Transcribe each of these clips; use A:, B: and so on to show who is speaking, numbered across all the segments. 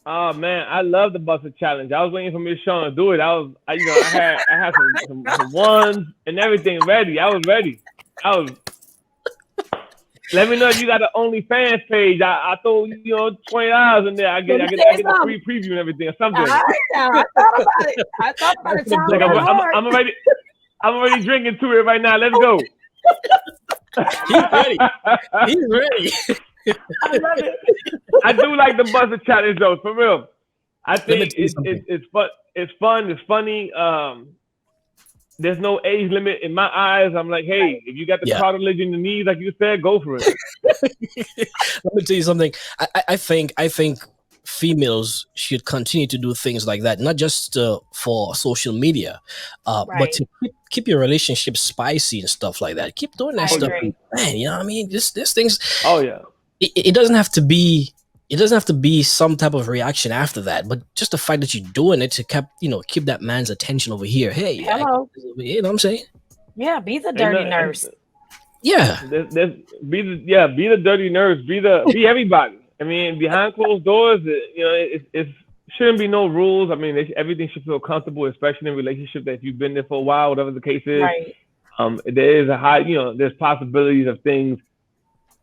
A: Oh man, I love the busted challenge. I was waiting for Miss Shawn to do it. I had some ones and everything ready. I was ready. I was. Let me know if you got an OnlyFans page. I throw $20 in there.
B: Let me
A: I
B: tell you
A: get the
B: something.
A: free preview and everything or
B: All
A: something.
B: right, now I thought about it. I thought about it. Time
A: Like
B: got hard.
A: I'm already drinking to it right now. Let's go.
C: He's ready. He's ready.
B: I love it.
A: I do like the busted challenge though, for real. I
C: Let me
A: think
C: tell you something.
A: it's fun. It's fun. It's funny. There's no age limit in my eyes. I'm like, hey, if you got the
C: Yeah.
A: cartilage in the knees, like you said, go for it.
C: Let me tell you something. I think females should continue to do things like that, not just for social media, but
B: Right.
C: to keep your relationship spicy and stuff like that. Keep doing that
B: I
C: stuff,
B: agree.
C: man. You know what I mean? This things.
A: Oh yeah.
C: It doesn't have to be. It doesn't have to be some type of reaction after that, but just the fact that you're doing it to keep that man's attention over here. Hey,
B: Hello.
C: you know what I'm saying?
B: Yeah, be the
A: Ain't
B: dirty
A: no-
B: nurse.
C: Yeah,
A: be the dirty nurse, be everybody. I mean, behind closed doors, it shouldn't be no rules. I mean, everything should feel comfortable, especially in a relationship that if you've been there for a while, whatever the case is.
B: Right.
A: There is a high, there's possibilities of things.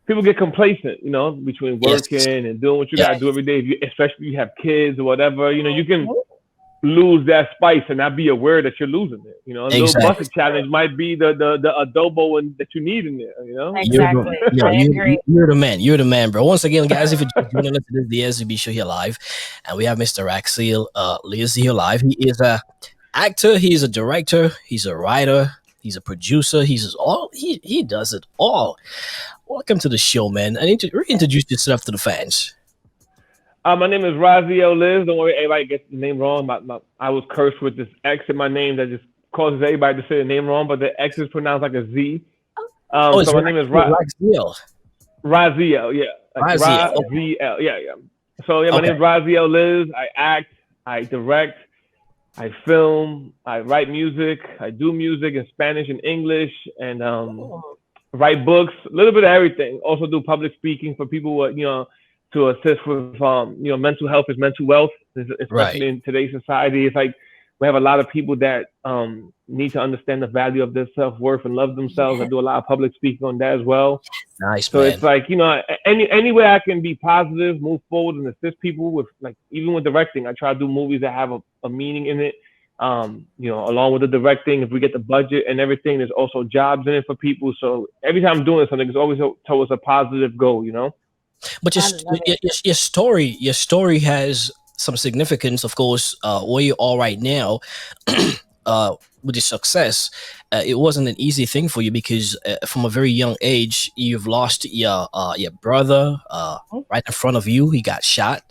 A: People get complacent, between
C: yes,
A: working and doing what you
C: yeah,
A: gotta do every day. Especially if you have kids or whatever, you can
B: Mhm.
A: lose that spice and not be aware that you're losing it. A little
C: exactly.
A: busted challenge might be the adobo that you need in there.
B: Exactly. I agree.
C: You're the man. You're the man, bro. Once again, guys, if you're just joining us, this is the Ezzy B Show here live, and we have Mr. Raxiel Liz here live. He is a actor. He's a director. He's a writer. He's a producer. He's all. He does it all. Welcome to the show, man. I need to reintroduce yourself to the fans.
A: My name is Raxiel Liz. Don't worry, everybody gets the name wrong. I was cursed with this X in my name that just causes everybody to say the name wrong, but the X is pronounced like a Z.
C: Oh, it's
A: So my name is
C: Raxiel.
A: Raziel, yeah. Like
C: Raziel. Okay.
A: Raziel, yeah. So yeah, my
C: Okay.
A: name is Raziel Liz. I act, I direct, I film, I write music, I do music in Spanish and English, and
B: Oh,
A: write books, a little bit of everything. Also do public speaking for people who, to assist with mental health is mental wealth,
C: Right.
A: especially in today's society. It's like we have a lot of people that need to understand the value of their self worth and love themselves. I
B: yeah.
A: do a lot of public speaking on that as well.
C: Nice,
A: So
C: man.
A: it's like any way I can be positive, move forward, and assist people with like even with directing. I try to do movies that have a meaning in it. Along with the directing, if we get the budget and everything, there's also jobs in it for people. So every time I'm doing something, it's always towards a positive goal.
C: But
B: I love it.
C: your story has some significance, of course. Where you are right now, with your success, it wasn't an easy thing for you because from a very young age, you've lost your brother right in front of you. He got shot.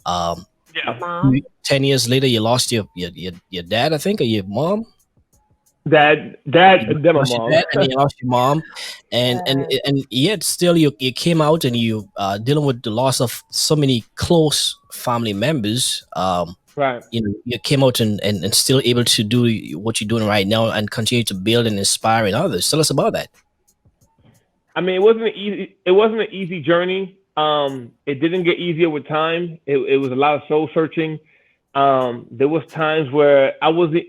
C: Um,
A: Yeah.
B: Mom.
C: 10 years later, you lost your dad, I think, or your mom.
A: Dad,
C: You
A: then my
C: lost your
A: mom.
C: dad and you lost your mom, and yet still you came out and you dealing with the loss of so many close family members.
A: Right.
C: You came out and still able to do what you're doing right now and continue to build and inspiring others. Tell us about that.
A: I mean, it wasn't an easy journey. It didn't get easier with time. It was a lot of soul searching. There was times where I wasn't,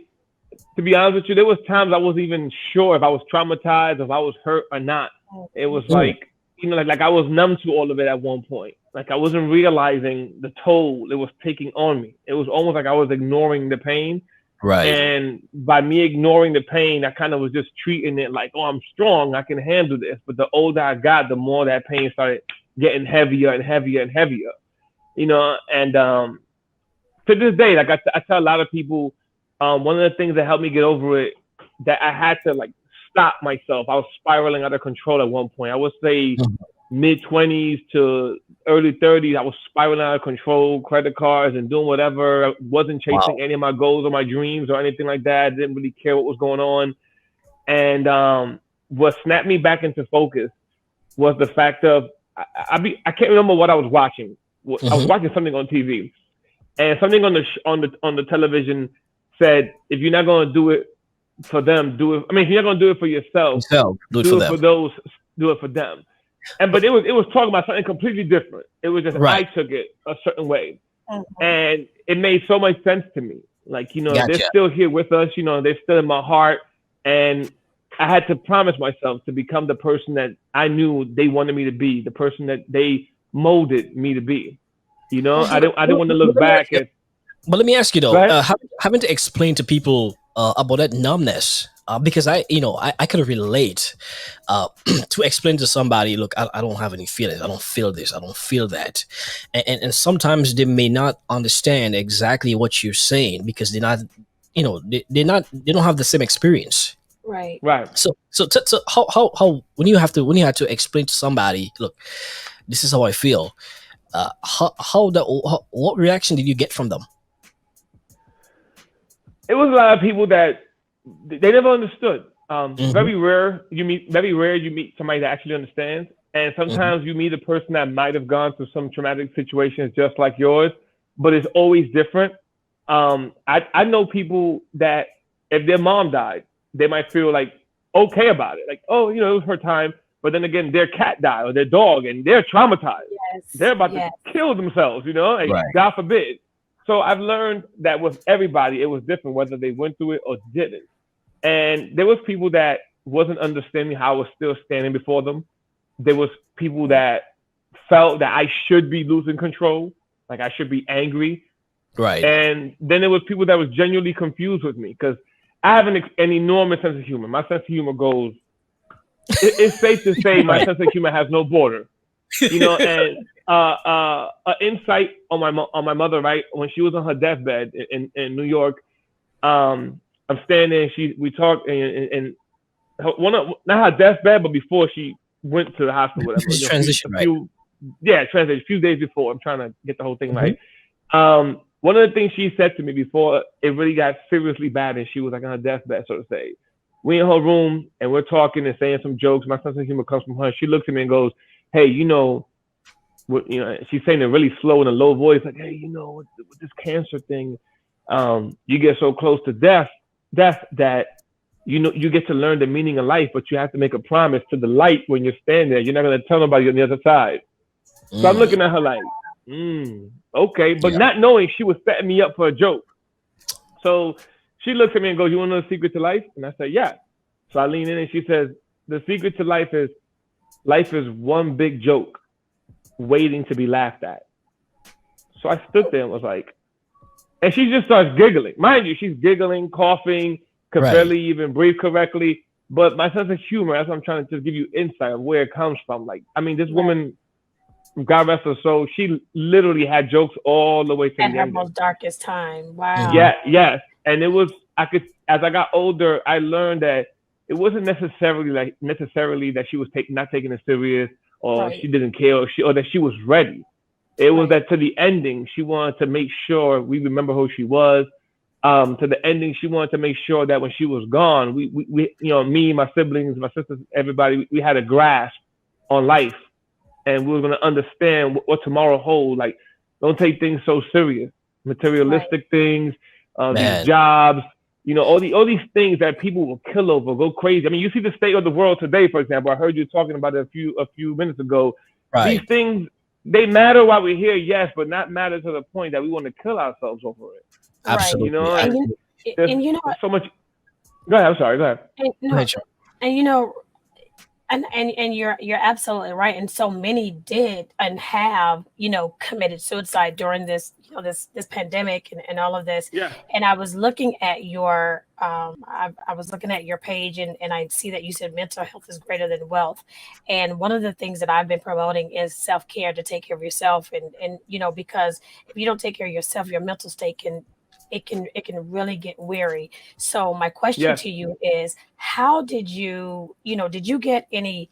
A: to be honest with you, there was times I wasn't even sure if I was traumatized, if I was hurt or not. It was
C: Mm,
A: like, like I was numb to all of it at one point. Like I wasn't realizing the toll it was taking on me. It was almost like I was ignoring the pain.
C: right.
A: And by me ignoring the pain, I kind of was just treating it like, oh, I'm strong, I can handle this. But the older I got, the more that pain started getting heavier and heavier and heavier. And to this day, like I tell a lot of people, one of the things that helped me get over it, that I had to like stop myself. I was spiraling out of control at one point. I would say
C: Mhm.
A: mid 20s to early 30s. I was spiraling out of control, credit cards and doing whatever. I wasn't
C: Wow.
A: chasing any of my goals or my dreams or anything like that. I didn't really care what was going on. And what snapped me back into focus was the fact of I can't remember what I was watching. I was
C: Hmm.
A: watching something on TV, and something on the television said, if you're not gonna do it for them, do it. I mean, if you're not gonna do it for yourself,
C: Yourself, do it for
A: do it
C: them.
A: for those, do it for them. But it was talking about something completely different. It was just I
C: Right.
A: took it a certain way. And it made so much sense to me. Like, you know,
C: Gotcha.
A: they're still here with us, you know, they're still in my heart. And I had to promise myself to become the person that I knew they wanted me to be, the person that they molded me to be. You know, I didn't want to look back at.
C: But let me ask you
A: Go
C: though,
A: ahead.
C: having to explain to people about that numbness, because I could relate to explain to somebody, look, I don't have any feelings, I don't feel this, I don't feel that, and sometimes they may not understand exactly what you're saying because they're not, they don't have the same experience.
B: Right.
A: Right.
C: So how when you had to explain to somebody, look, this is how I feel. What reaction did you get from them?
A: It was a lot of people that they never understood.
C: Mhm.
A: Very rare you meet somebody that actually understands, and sometimes you meet a person that might have gone through some traumatic situations just like yours, but it's always different. I know people that if their mom died, they might feel like okay about it, like, oh, you know, it was her time. But then again, their cat died or their dog, and they're traumatized.
B: Yes.
A: They're about
B: yes.
A: to kill themselves, you know, like,
C: Right.
A: God forbid. So I've learned that with everybody, it was different whether they went through it or didn't. And there was people that wasn't understanding how I was still standing before them. There was people that felt that I should be losing control, like I should be angry.
C: Right.
A: And then there was people that was genuinely confused with me because I have an enormous sense of humor. My sense of humor goes. It's safe to say my sense of humor has no border, you know. And an insight on my mother, right, when she was on her deathbed in New York. I'm standing. We talked, and not her deathbed, but before she went to the hospital, whatever.
C: She's transition, right?
A: Transition. A few days before. I'm trying to get the whole thing right. One of the things she said to me before it really got seriously bad, and she was like on her deathbed, so to say. We in her room and we're talking and saying some jokes. My sense of humor comes from her. She looks at me and goes, "Hey, she's saying it really slow in a low voice, like, hey, with this cancer thing, you get so close to death that you get to learn the meaning of life, but you have to make a promise to the light when you're standing there. You're not going to tell nobody on the other side." So I'm looking at her like, okay, but not knowing she was setting me up for a joke. So she looks at me and goes, "You want to know the secret to life?" And I said, "Yeah." So I lean in and she says, "The secret to life is one big joke waiting to be laughed at." So I stood there and was like, and she just starts giggling. Mind you, she's giggling, coughing, could barely even breathe correctly. But my sense of humor, that's what I'm trying to just give you insight of where it comes from. Like, I mean, this woman, God rest her soul, she literally had jokes all the way to the end.
B: At her most darkest time. Wow.
A: Yeah, yes. And it was, as I got older, I learned that it wasn't necessarily that she was not taking it serious, or she didn't care, or that she was ready. It was that to the ending, she wanted to make sure we remember who she was. To the ending, she wanted to make sure that when she was gone, we me, my siblings, my sisters, everybody, we had a grasp on life, and we were going to understand what tomorrow holds. Like, don't take things so serious. Materialistic things, these jobs, all these things that people will kill over, go crazy. I mean, you see the state of the world today, for example. I heard you talking about it a few minutes ago. These things, they matter while we're here, yes, but not matter to the point that we want to kill ourselves over it.
C: Absolutely.
B: And
A: so much. Go ahead. I'm sorry. Go ahead.
B: And you're absolutely right. And so many did and have, committed suicide during this, this pandemic and all of this.
A: Yeah.
B: And I was looking at your I was looking at your page and I see that you said mental health is greater than wealth. And one of the things that I've been promoting is self-care, to take care of yourself. And because if you don't take care of yourself, your mental state can really get weary. So my question to you is, how did you get any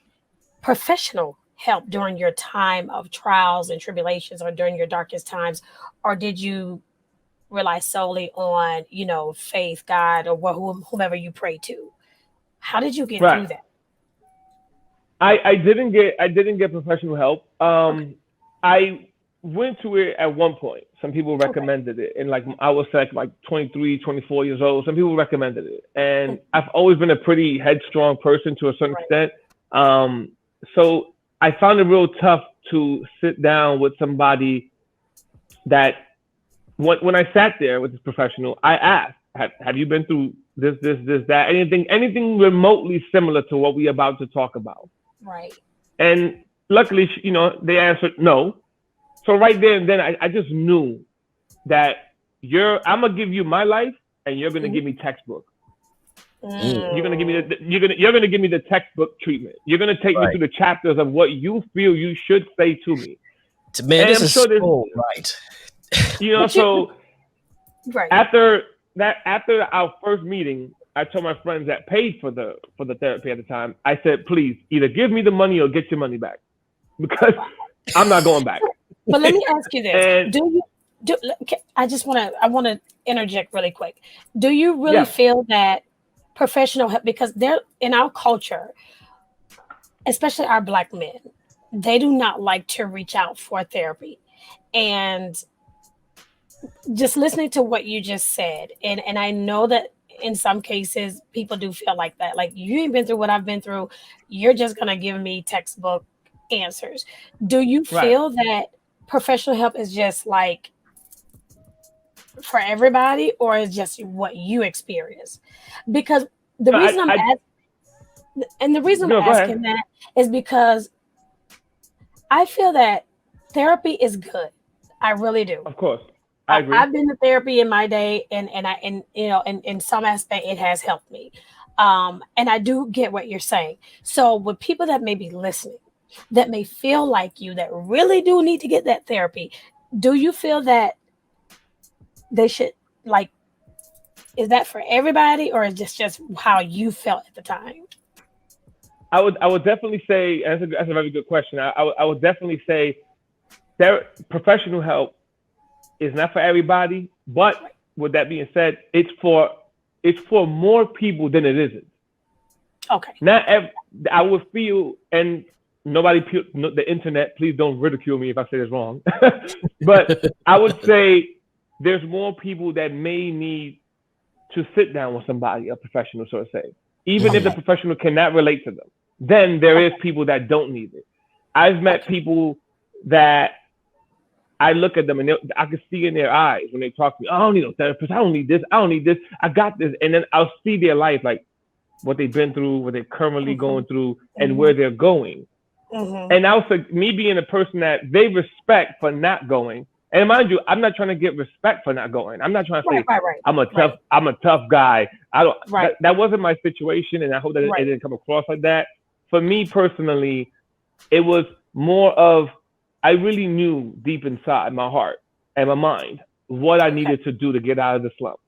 B: professional help during your time of trials and tribulations, or during your darkest times, or did you rely solely on, faith, God, or whomever you pray to? How did you get through that?
A: I didn't get professional help. I went to it at one point. Some people recommended it, and I was like 23, 24 years old. Some people recommended it, and I've always been a pretty headstrong person to a certain extent. So I found it real tough to sit down with somebody that when I sat there with this professional, I asked, have you been through this, that, anything remotely similar to what we about to talk about?
B: Right.
A: And luckily, they answered no. So right there and then, I just knew that I'm gonna give you my life, and you're gonna give me textbook. You're gonna give me you're gonna give me the textbook treatment. You're gonna take me through the chapters of what you feel you should say to me.
C: Man, this is so right.
A: So after our first meeting, I told my friends that paid for the therapy at the time, I said, please either give me the money or get your money back, because I'm not going back.
B: But let me ask you this: I want to interject really quick. Do you really feel that professional help, because they're in our culture, especially our Black men, they do not like to reach out for therapy, and just listening to what you just said, and I know that in some cases people do feel like that, like, you ain't been through what I've been through, you're just gonna give me textbook answers. Do you feel that professional help is just like for everybody, or is just what you experience? Because the reason I'm asking that is because I feel that therapy is good. I really do.
A: Of course. I agree.
B: I've been to therapy in my day, and in some aspect it has helped me. And I do get what you're saying. So with people that may be listening, that may feel like you, that really do need to get that therapy, do you feel that they should, like, is that for everybody, or is this just how you felt at the time?
A: I would definitely say, that's a very good question. I would definitely say professional help is not for everybody, but with that being said, it's for more people than it isn't.
B: Okay.
A: I would feel, and the internet, please don't ridicule me if I say this wrong, but I would say there's more people that may need to sit down with somebody, a professional, so to say. Even if the professional cannot relate to them, then there is people that don't need it. I've met people that I look at them and I can see in their eyes when they talk to me, I don't need no therapist, I don't need this, I got this. And then I'll see their life, like what they've been through, what they're currently going through, and where they're going. And also, me being a person that they respect for not going, and mind you, I'm not trying to get respect for not going. I'm not trying to say I'm a tough guy. I don't. That wasn't my situation, and I hope that it didn't come across like that. For me personally, it was more of, I really knew deep inside my heart and my mind what I needed to do to get out of the slump.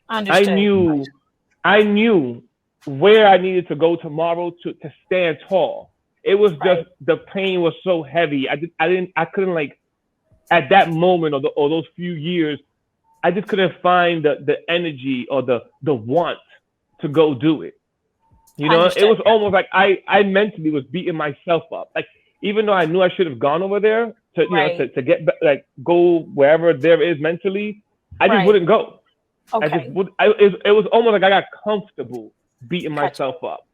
A: I knew where I needed to go tomorrow to stand tall. It was just the pain was so heavy. I couldn't, like, at that moment or those few years, I just couldn't find the energy or the want to go do it. It was almost like I mentally was beating myself up. Like, even though I knew I should have gone over there to get, like, go wherever there is mentally, I just wouldn't go. Okay. It was almost like I got comfortable beating myself up.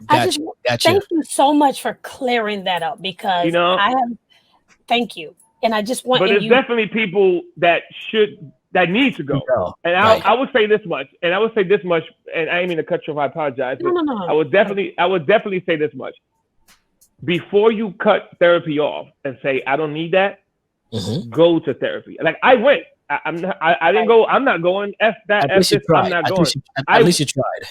B: Gotcha. Thank you so much for clearing that up, because thank you. And I just want,
A: but there's definitely people that need to go. And I would say this much, and I didn't mean to cut you off, I apologize. No. I would definitely say this much. Before you cut therapy off and say, I don't need that, go to therapy. Like, I went. I didn't go. I'm not going. F that. F this. I'm not going.
C: At least you tried.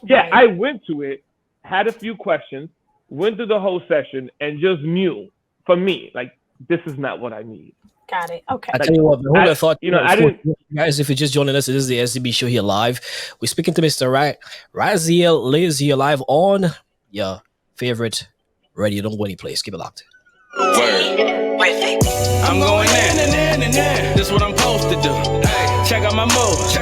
A: Yeah, I went to it, had a few questions, went through the whole session, and just knew, for me, like, this is not what I need.
B: Got it. Okay.
C: I tell you what, hold on thought. I didn't. Guys, if you're just joining us, this is the Ezzy B Show here live. We're speaking to Mr. Raxiel Liz here live on your favorite radio. Don't go any place. Keep it locked.
D: I'm going in. This is what I'm supposed to do. Hey, check out my move.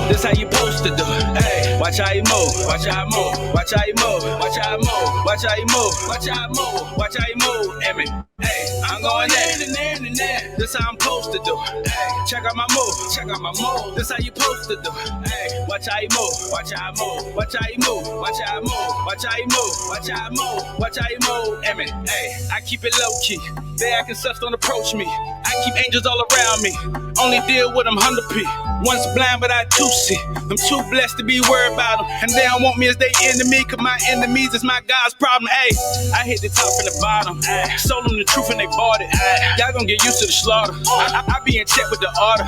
D: This how you supposed to do it. Hey, watch how you move, watch how you move, watch how you move, watch how you move, watch how you move, watch how you move, watch how you move. Hey, I'm going there and there and there. This how I'm supposed to do it. Hey, check out my move, check out my move. This how you supposed to do it. Hey, watch how you move, watch how you move, watch how you move, watch how you move, watch how you move, watch how you move, watch how you move. Hey, I keep it low key. They acting sus, don't approach me. I keep angels all around me. Only deal with them 100p. One's blind, but I too see. I'm too blessed to be worried about them. And they don't want me as they enemy, cause my enemies is my God's problem. Ay, I hit the top and the bottom. Ay, sold them the truth and they bought it. Ay, y'all gon' get used to the slaughter. I be in check with the order.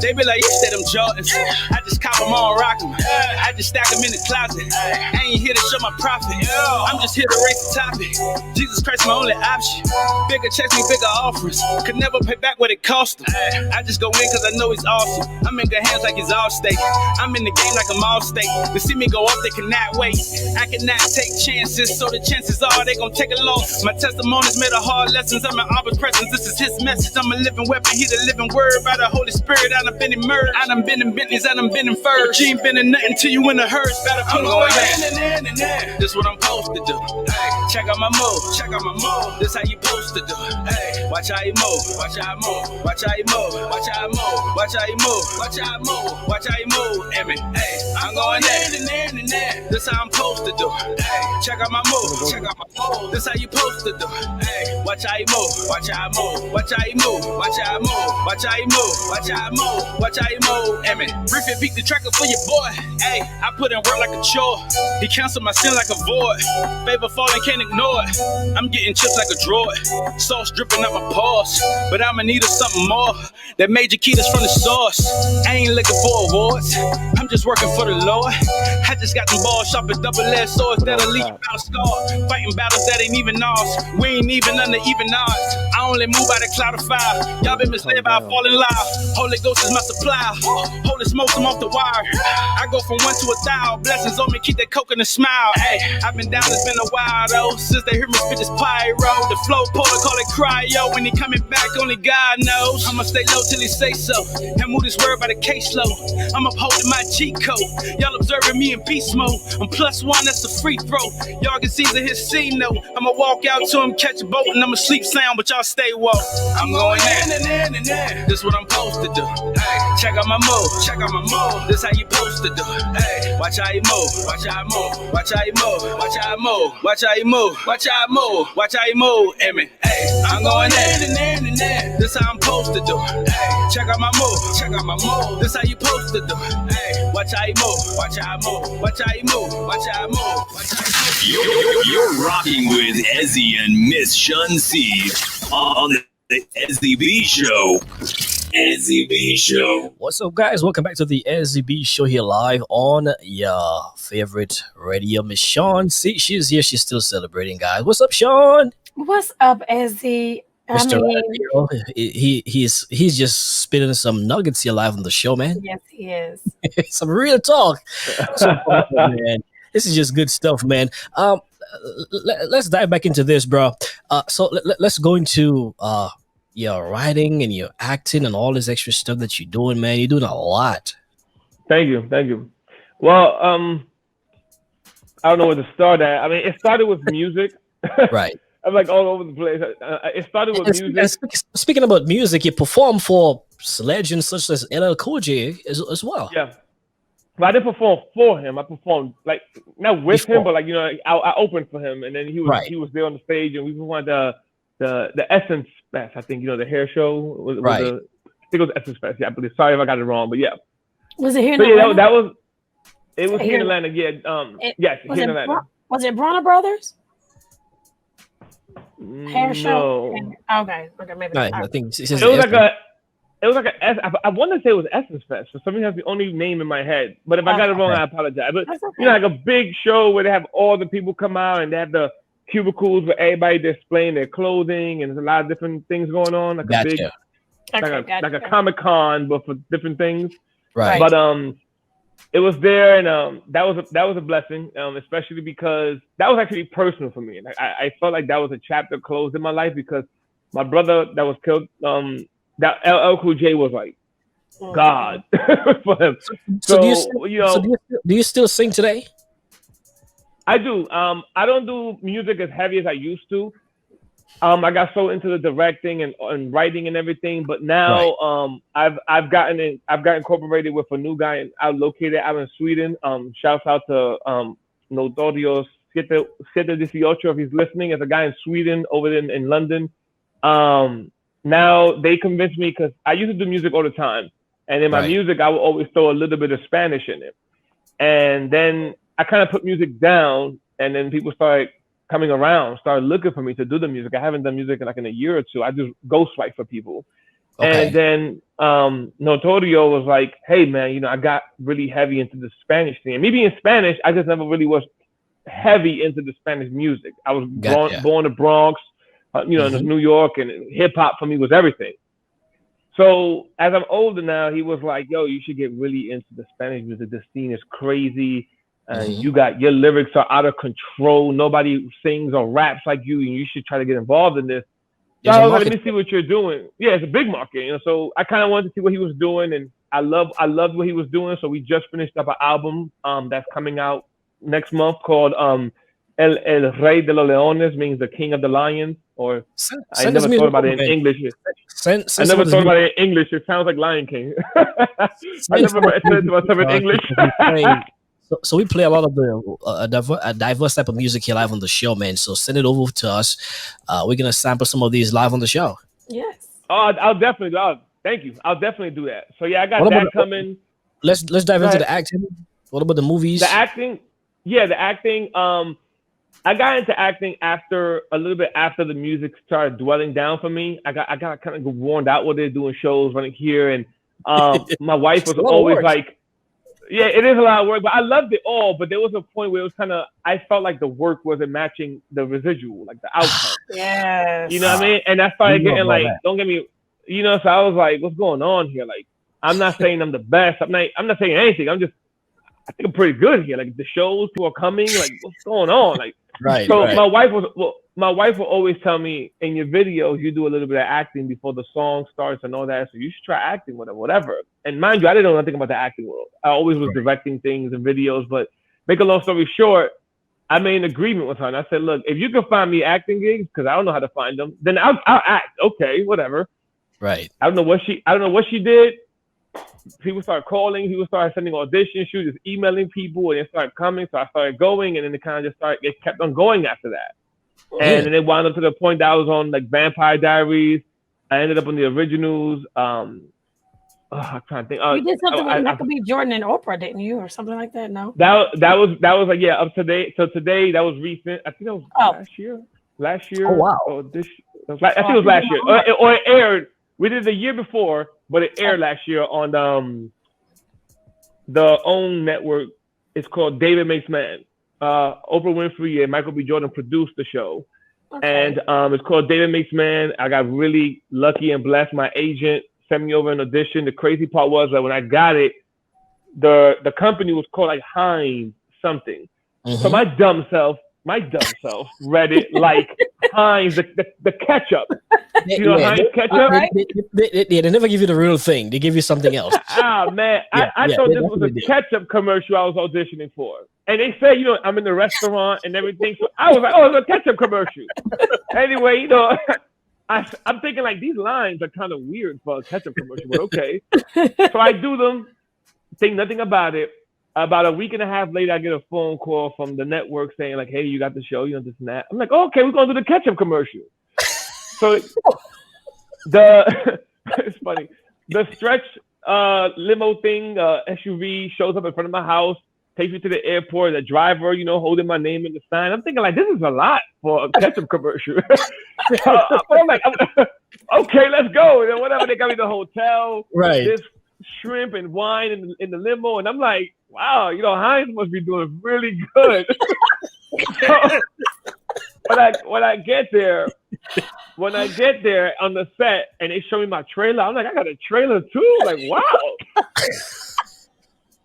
D: They be like, you said them Jordans. I just cop them all, rock them. I just stack them in the closet. I ain't here to show my profit. I'm just here to raise the topic. Jesus Christ, my only option. Bigger checks me, bigger offers. Could never pay back what it cost them. I just go in cause I know he's awesome. I'm in good hands like he's all stake. I'm in the game like I'm all stake. To see me go up, they cannot wait. I cannot take chances, so the chances are they gon' take a loss. My testimony's made of hard lessons. I'm in Abba's presence, this is his message. I'm a living weapon, he the living word. By the Holy Spirit, I done been immersed. I done been in Bentleys, I done been in furs. You ain't been in nothing till you in a hearse. Better put on there. This what I'm supposed to do. Hey, check out my move, check out my move. This how you supposed to do. Hey, watch how you move, watch how you move, watch how you move, watch how you move, watch how you move, watch how you move, watch how you move. Hey, I'm going there and there. This how I'm supposed to do. Hey, check out my move, check out my move. This how you supposed to do. Hey, watch how you move, watch how you move, watch how you move, watch how you move, watch how you move, watch how you move, watch how you move. Riff it, beat the tracker for your boy. Hey, I put in work like a chore. He canceled my sin like a void. Favor falling, can't ignore it. I'm getting chips like a droid. Sauce dripping up my paws, but I'ma need something more. That major key that's from the source. I ain't looking for awards. I'm just working for the Lord. I just got them balls sharp as double-edged swords that'll leave you out scarred. Fighting battles that ain't even ours. We ain't even under even odds. I only move by the cloud of fire. Y'all been misled by a falling lie. Holy Ghost is my supply. Holy smokes, I'm off the wire. I go from 1 to 1,000. Blessings on me, keep that coke and a smile. Hey, I've been down, it's been a while though. Since they heard me spit this pyro. The flow polar call it cryo. When he coming back, only God knows. I'ma stay low till he say so. And move this word by the caseload. I'm upholding my cheat code. Y'all observing me in beast mode. I'm +1, that's a free throw. Y'all can see the his C note. I'ma walk out to him, catch a boat, and I'ma sleep sound, but y'all stay woke. I'm going there. This what I'm supposed to do. Hey, check out my move, check out my move. This how you supposed to do. Hey, watch how you move, watch how you move, watch how you move, watch how you move, watch how you move, watch how you move, watch how you move. Hey, I'm going there. This how I'm supposed to do. Hey, check out my move, check out my move. This how you supposed to do. Hey, watch how you move, watch how you move, watch how you move, watch how you move, watch how you move.
E: You're rocking with Ezzy and Miss Shun C on the Ezzy B Show. Ezzy B Show.
C: What's up, guys? Welcome back to the Ezzy B Show here live on your favorite radio. Miss Sean C. She's here. She's still celebrating, guys. What's up, Sean?
B: What's up, Ezzy?
C: Mr. Radio, he's just spitting some nuggets here live on the show, man.
B: Yes, he is.
C: Some real talk. Man. This is just good stuff, man. Let's dive back into this, bro. So let's go into your writing and your acting and all this extra stuff that you're doing, man. You're doing a lot.
A: Thank you. Well, I don't know where to start at. I mean, it started with music.
C: Right.
A: I'm like all over the place. It started with music.
C: Speaking about music, you perform for legends such as LL Cool J as well.
A: Yeah. But I didn't perform for him. I performed like not with him, but like I opened for him, and then he was there on the stage, and we performed the Essence Fest. I think the hair show was
C: right.
A: I think it was Essence Fest. Yeah, I believe. Sorry if I got it wrong, but yeah.
B: Was it here?
A: So yeah, that was. It was here in Atlanta. Yeah. Yes, here in Atlanta.
B: Was it Bronner Brothers? Hair show. Okay, maybe.
C: Right, I think
A: it was like I want to say it was Essence Fest. For some reason, that's the only name in my head. But if I got it wrong, I apologize. But like a big show where they have all the people come out and they have the cubicles where everybody displaying their clothing and there's a lot of different things going on. Like a big, like a Comic-Con, but for different things.
C: Right.
A: But it was there, and that was a blessing, especially because that was actually personal for me. I felt like that was a chapter closed in my life because my brother that was killed, that LL Cool J was like God for him.
C: So, do you still sing today?
A: I do. I don't do music as heavy as I used to. I got so into the directing and writing and everything, but now I've gotten incorporated with a new guy located out in Sweden. Shouts out to Notorios 718 if he's listening. It's a guy in Sweden over there in London. Now they convinced me because I used to do music all the time, and in my music I would always throw a little bit of Spanish in it, and then I kind of put music down, and then people started coming around, started looking for me to do the music. I haven't done music in a year or two. I just ghostwrite for people. Okay. And then Notorio was like, hey, man, I got really heavy into the Spanish thing. And me being Spanish, I just never really was heavy into the Spanish music. I was born in the Bronx, in New York, and hip-hop for me was everything. So as I'm older now, he was like, yo, you should get really into the Spanish music. This scene is crazy. And your lyrics are out of control. Nobody sings or raps like you, and you should try to get involved in this. So I was like, let me see what you're doing. Yeah, it's a big market, So I kind of wanted to see what he was doing, and I loved what he was doing. So we just finished up an album that's coming out next month called El Rey de los Leones, means the King of the Lions. Or I never thought about it in English. I never thought about it in English. It sounds like Lion King. I never said it to myself in English.
C: So we play a lot of a diverse type of music here live on the show, man. So send it over to us. We're gonna sample some of these live on the show.
B: Yes.
A: Oh, I'll definitely. Thank you. I'll definitely do that. So yeah, I got that coming.
C: Let's dive into the acting. What about the movies?
A: The acting. Yeah, the acting. I got into acting a little bit after the music started dwelling down for me. I got kind of worn out with it, doing shows, running here, and my wife was always like. Yeah, it is a lot of work, but I loved it all. But there was a point where it was I felt like the work wasn't matching the residual, like the outcome.
B: Yes.
A: You know what I mean? And I started getting don't get me, so I was like, what's going on here? Like, I'm not saying I'm the best. I'm not saying anything. I think I'm pretty good here. Like the shows who are coming, like what's going on? Like, So my wife will always tell me, in your videos, you do a little bit of acting before the song starts and all that. So you should try acting, whatever. And mind you, I didn't know nothing about the acting world. I always was directing things and videos. But make a long story short, I made an agreement with her. And I said, look, if you can find me acting gigs, because I don't know how to find them, then I'll act. Okay, whatever.
C: Right.
A: I don't know what she did. People started calling. People started sending auditions. She was just emailing people, and it started coming. So I started going, and then it kept on going after that. And then it wound up to the point that I was on like Vampire Diaries. I ended up on the originals. I'm trying to think.
B: You did something with Michael B. Jordan and Oprah, didn't you, or something like that? No.
A: That was like up to date. So today that was recent. I think that was last year. Last year.
C: Oh wow.
A: Or this. I think it was last year. Or it aired. We did it the year before, but it aired last year on the OWN network. It's called David Makes Man. Oprah Winfrey and Michael B. Jordan produced the show. And it's called David Makes Man. I got really lucky and blessed. My agent sent me over an audition. The crazy part was that when I got it, the company was called like Heinz something. So my dumb self read it like Heinz, the ketchup. Heinz ketchup?
C: They never give you the real thing. They give you something else.
A: Man. I thought this was a ketchup commercial I was auditioning for. And they say, I'm in the restaurant and everything. So I was like, oh, it's a ketchup commercial. Anyway, I'm thinking like these lines are kind of weird for a ketchup commercial, but okay. So I do them, think nothing about it. About a week and a half later, I get a phone call from the network saying like, hey, you got the show, this and that. I'm like, oh, okay, we're going to do the ketchup commercial. So it's funny. The stretch limo thing, SUV shows up in front of my house, takes me to the airport, the driver, holding my name in the sign. I'm thinking like, this is a lot for a ketchup commercial. But I'm like, okay, let's go. And then whatever, they got me the hotel.
C: Right.
A: This shrimp and wine in the limo. And I'm like, wow, Heinz must be doing really good. So, when I get there on the set and they show me my trailer, I'm like, I got a trailer too. Like, wow.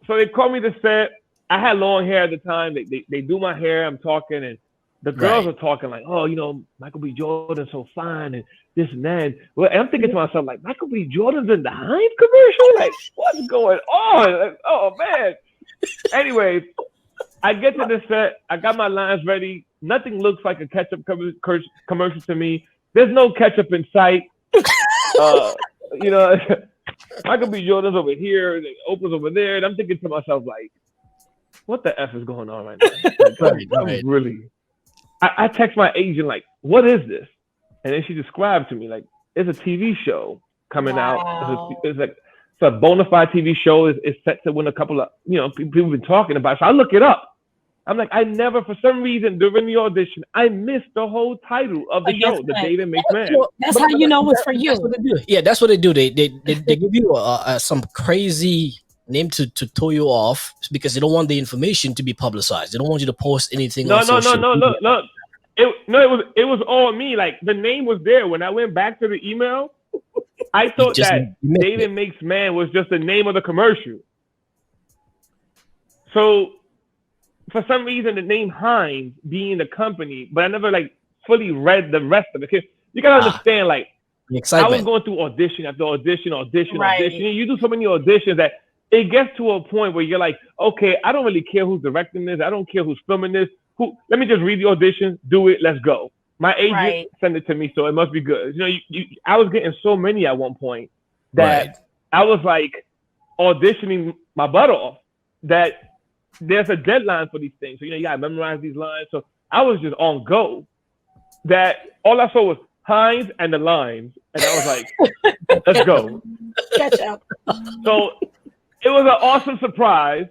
A: So they call me to set. I had long hair at the time. They do my hair. I'm talking, and the girls
C: Right.
A: are talking like, oh, Michael B. Jordan's so fine and this and that. Well, and I'm thinking to myself, like, Michael B. Jordan's in the Heinz commercial? Like, what's going on? Like, oh, man. Anyways, I get to the set. I got my lines ready. Nothing looks like a ketchup commercial to me. There's no ketchup in sight. Michael B. Jordan's over here. Oprah's over there. And I'm thinking to myself, like, what the F is going on right now? Like, I'm really... I text my agent, like, what is this? And then she described to me, like, it's a TV show coming out. It's a bona fide TV show. It's set to win a couple of, people have been talking about it. So I look it up. I'm like, for some reason, during the audition, I missed the whole title of the show, The David Makes Man.
B: That's how you know it's for you.
C: That's what they do. Yeah, that's what they do. They give you some crazy name to throw you off because they don't want the information to be publicized. They don't want you to post anything.
A: No. It was all me. Like, the name was there. When I went back to the email, I thought that David Makes Man was just the name of the commercial. So for some reason, the name Heinz being the company, but I never fully read the rest of it. You gotta understand, I was going through audition after audition,
B: Right.
A: audition. You do so many auditions that it gets to a point where you're like, okay, I don't really care who's directing this. I don't care who's filming this. Let me just read the audition, do it, let's go. My agent sent it to me, so it must be good. I was getting so many at one point that I was like auditioning my butt off. That there's a deadline for these things, so you gotta memorize these lines. So I was just on go. That all I saw was Heinz and the lines, and I was like, let's go.
B: Catch up.
A: So it was an awesome surprise,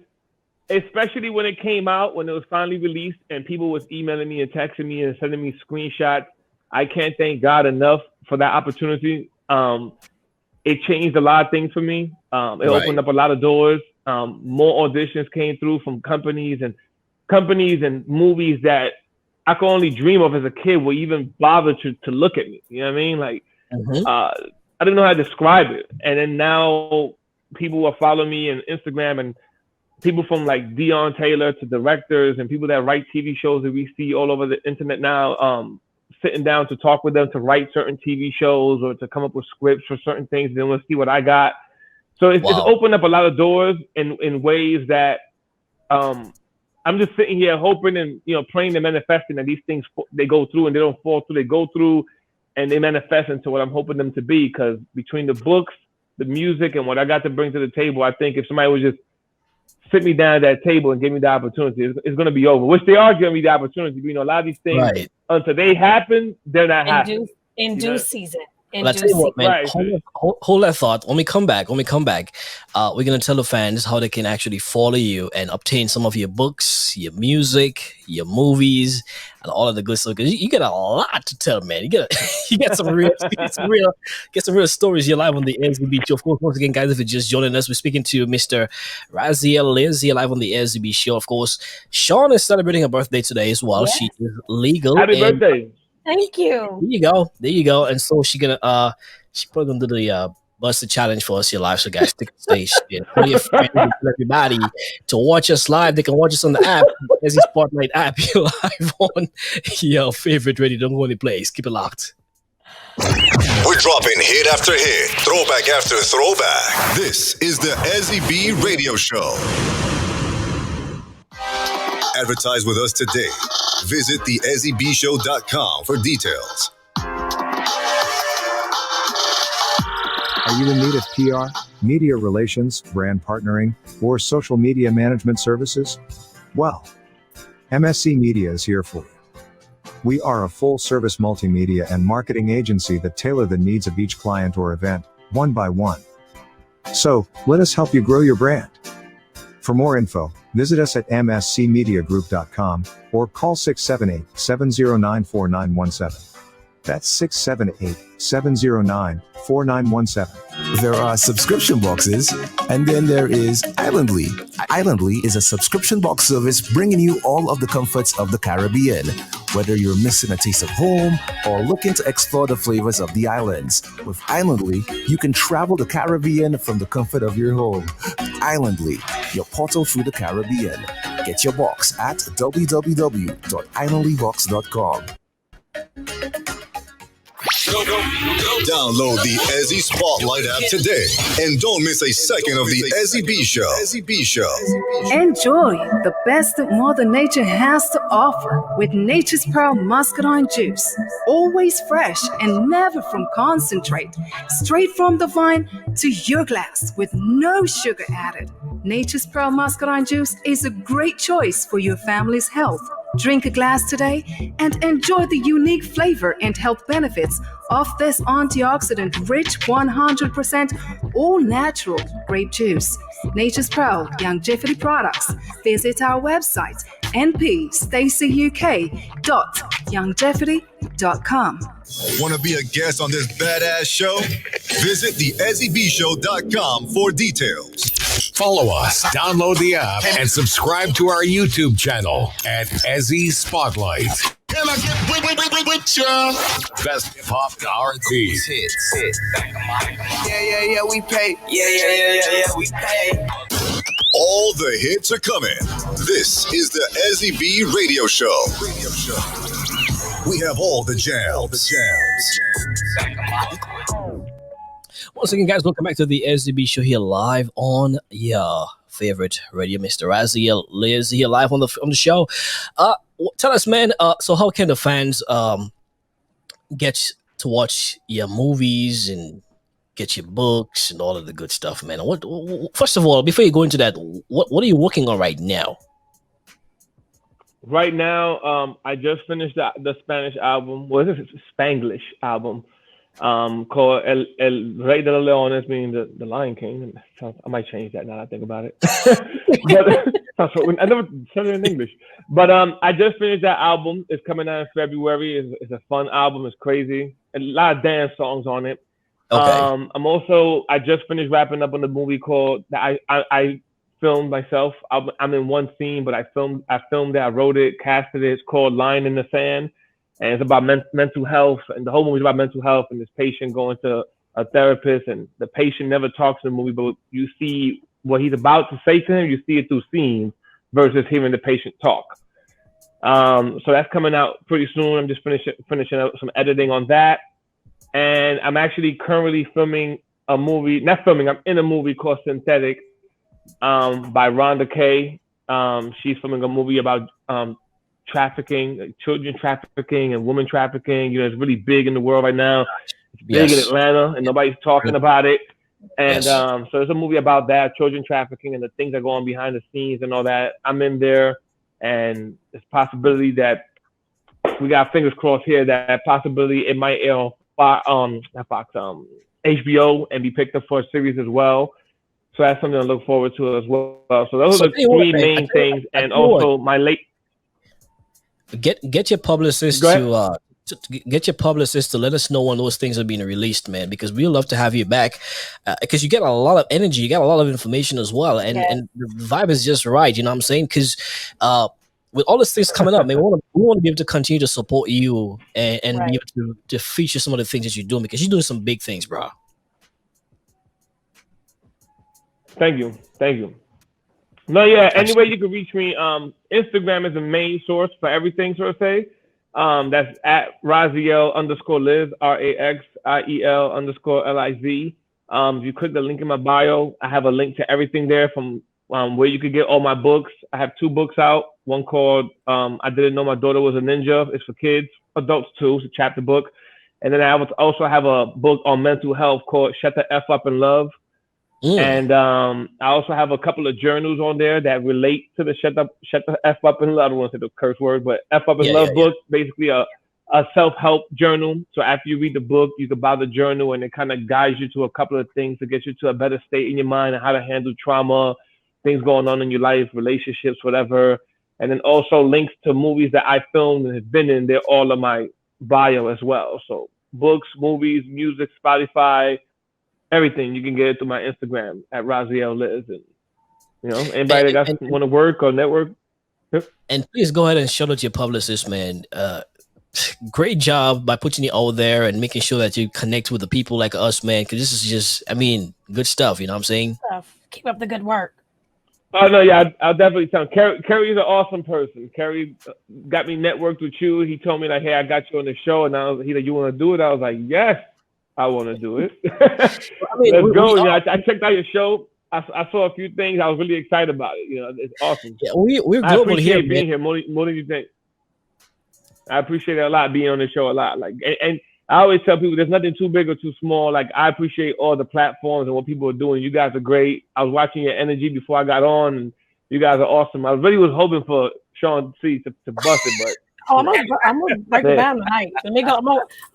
A: especially when it came out, when it was finally released, and people was emailing me and texting me and sending me screenshots. I can't thank God enough for that opportunity. It changed a lot of things for me. It opened up a lot of doors. More auditions came through from companies and movies that I could only dream of as a kid would even bother to look at me. You know what I mean? Like, I didn't know how to describe it. And then now people are following me on Instagram, and people from like Dion Taylor to directors and people that write TV shows that we see all over the internet now, sitting down to talk with them to write certain TV shows or to come up with scripts for certain things. And then we'll see what I got. So it's opened up a lot of doors in ways that I'm just sitting here hoping and praying and manifesting that these things they go through and they don't fall through. They go through and they manifest into what I'm hoping them to be. Because between the books, the music, and what I got to bring to the table, I think if somebody would just sit me down at that table and give me the opportunity, it's going to be over. Which they are giving me the opportunity. A lot of these things until they happen, they're not happening.
B: In due season.
C: Let's tell you what, man. Hold that thought. When we come back, we're gonna tell the fans how they can actually follow you and obtain some of your books, your music, your movies, and all of the good stuff. Because you got a lot to tell, man. You got some real stories. You're live on the Ezzy B Show. Of course, once again, guys, if you're just joining us, we're speaking to Mr. Raxiel Lindsay live on the Ezzy B Show. Of course, Sean is celebrating her birthday today as well. Yes. She is legal.
A: Happy birthday.
B: Thank you.
C: There you go. And so she's probably gonna do the Buster challenge for us here live. So guys, stick to the stage. Tell your friends, tell everybody to watch us live. They can watch us on the app, Ezzy Spotlight app. You're live on your favorite radio. Don't go any place. Keep it locked.
F: We're dropping hit after hit, throwback after throwback. This is the Ezzy B Radio Show. Advertise with us today. Visit theezzybshow.com for details.
G: Are you in need of PR, media relations, brand partnering, or social media management services? Well, MSC Media is here for you. We are a full-service multimedia and marketing agency that tailor the needs of each client or event, one by one. So, let us help you grow your brand. For more info, visit us at mscmediagroup.com or call 678-709-4917. That's 678-709-4917.
H: There are subscription boxes, and then there is Islandly. Islandly is a subscription box service bringing you all of the comforts of the Caribbean. Whether you're missing a taste of home or looking to explore the flavors of the islands, with Islandly, you can travel the Caribbean from the comfort of your home. Islandly, your portal through the Caribbean. Get your box at www.islandlybox.com.
F: Download the Ezzy Spotlight app today and don't miss a second of the Ezzy B Show. Ezzy B Show.
I: Enjoy the best that Mother Nature has to offer with Nature's Pearl Muscadine Juice. Always fresh and never from concentrate. Straight from the vine to your glass with no sugar added. Nature's Pearl Muscadine Juice is a great choice for your family's health. Drink a glass today and enjoy the unique flavor and health benefits of this antioxidant-rich 100% all-natural grape juice. Nature's Pearl Longevity Products. Visit our website npstacyuk.longevity.com.
F: Want to be a guest on this badass show? Visit theezzybshow.com for details.
J: Follow us, download the app, and subscribe to our YouTube channel at Ezzy Spotlight.
K: Can I get with ya?
J: Best pop R&B hits.
K: Yeah, we pay. Yeah, we pay.
F: All the hits are coming. This is the Ezzy B Radio Show. We have all the jams.
C: Once again, guys, welcome back to the Ezzy B Show here live on your favorite radio, Mr. Raxiel. Liz here live on the show. Tell us, man. So how can the fans get to watch your movies and get your books and all of the good stuff, man? What first of all, before you go into that, what are you working on right now?
A: Right now, I just finished the Spanish album. Well, this is Spanglish album. Called El Rey de los Leones, meaning the Lion King. I might change that now that I think about it. But I never said it in English. But I just finished that album. It's coming out in February. It's a fun album. It's crazy. A lot of dance songs on it. Okay. I just finished wrapping up on the movie called that I filmed myself. I'm in one scene, but I filmed it. I wrote it, casted it. It's called Line in the Sand. And it's about mental health, and the whole movie is about mental health and this patient going to a therapist, and the patient never talks in the movie, but you see what he's about to say to him, you see it through scenes versus hearing the patient talk. So that's coming out pretty soon. I'm just finishing up some editing on that. And I'm actually currently filming a movie, I'm in a movie called Synthetic by Rhonda Kay. She's filming a movie about trafficking, children trafficking and women trafficking. It's really big in the world right now. It's big in Atlanta and nobody's talking about it. And so it's a movie about that, children trafficking and the things that go on behind the scenes and all that. I'm in there, and there's possibility that we got fingers crossed here that possibility it might air on HBO and be picked up for a series as well. So that's something to look forward to as well. So those are the three main things. And also my late
C: Get your publicist to get your publicist to let us know when those things are being released, man, because we love to have you back because you get a lot of energy, you got a lot of information as well, and the vibe is just right, you know what I'm saying? Because with all these things coming up, man, we want to be able to continue to support you and be able to feature some of the things that you're doing, because you're doing some big things, bro.
A: Thank you. No, yeah. Anyway, you can reach me. Instagram is the main source for everything, so to say. That's at Raxiel_Liz, RAXIEL_LIZ. If you click the link in my bio, I have a link to everything there from where you could get all my books. I have 2 books out. One called I Didn't Know My Daughter Was a Ninja. It's for kids, adults too. It's a chapter book. And then I also have a book on mental health called Shut the F Up and Love. And I also have a couple of journals on there that relate to the Shut the F Up and Love. I don't want to say the curse word, but F Up and Love book, basically a self-help journal. So after you read the book, you can buy the journal, and it kind of guides you to a couple of things to get you to a better state in your mind and how to handle trauma, things going on in your life, relationships, whatever. And then also links to movies that I filmed and have been in. They're all in my bio as well. So books, movies, music, Spotify, everything. You can get it through my Instagram at Raxiel Liz. And anybody that want to work or network.
C: And please go ahead and shout out your publicist, man. Great job by putting it out there and making sure that you connect with the people like us, man. Because this is just, good stuff. You know what I'm saying?
B: Keep up the good work.
A: Oh no, yeah, I'll definitely tell him. Kerry's an awesome person. Kerry got me networked with you. He told me like, "Hey, I got you on the show," and he like, "You want to do it?" I was like, "Yes, I want to do it." Let's go. I checked out your show. I saw a few things. I was really excited about it. It's awesome.
C: Yeah, we're
A: I
C: global
A: appreciate
C: here,
A: being
C: man.
A: here more than you think. I appreciate it a lot, being on the show a lot. Like, and I always tell people there's nothing too big or too small. Like, I appreciate all the platforms and what people are doing. You guys are great. I was watching your energy before I got on, and you guys are awesome. I really was hoping for Sean C to bust it, but
B: I'm gonna break it down tonight. Let me go.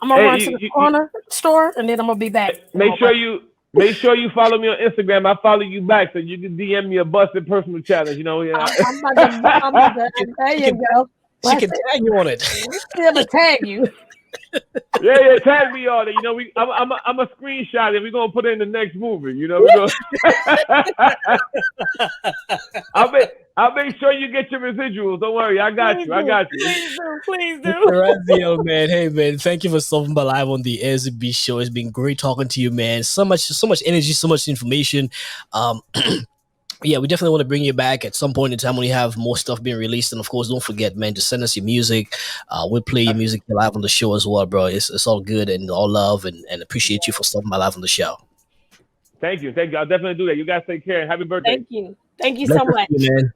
B: I'm gonna run to the corner store, and then I'm gonna be back.
A: Make sure you follow me on Instagram. I follow you back so you can DM me a busted personal challenge. Yeah.
B: I'm about to there you go.
C: She can tag you on it.
B: I'm gonna tag you.
A: Yeah, tag me on it. I'm a screenshot it. We're gonna put it in the next movie. I'll make sure you get your residuals. Don't worry, I got you.
B: Please do.
C: Raxiel, man. Hey, man. Thank you for stopping by live on the Ezzy B Show. It's been great talking to you, man. So much energy, so much information. Yeah, we definitely want to bring you back at some point in time when you have more stuff being released. And of course, don't forget, man, to send us your music. We'll play your music live on the show as well, bro. It's all good and all love and appreciate you for stopping by live on the show.
A: Thank you. I'll definitely do that. You guys take care and happy birthday.
B: Thank you so much.
C: You, man.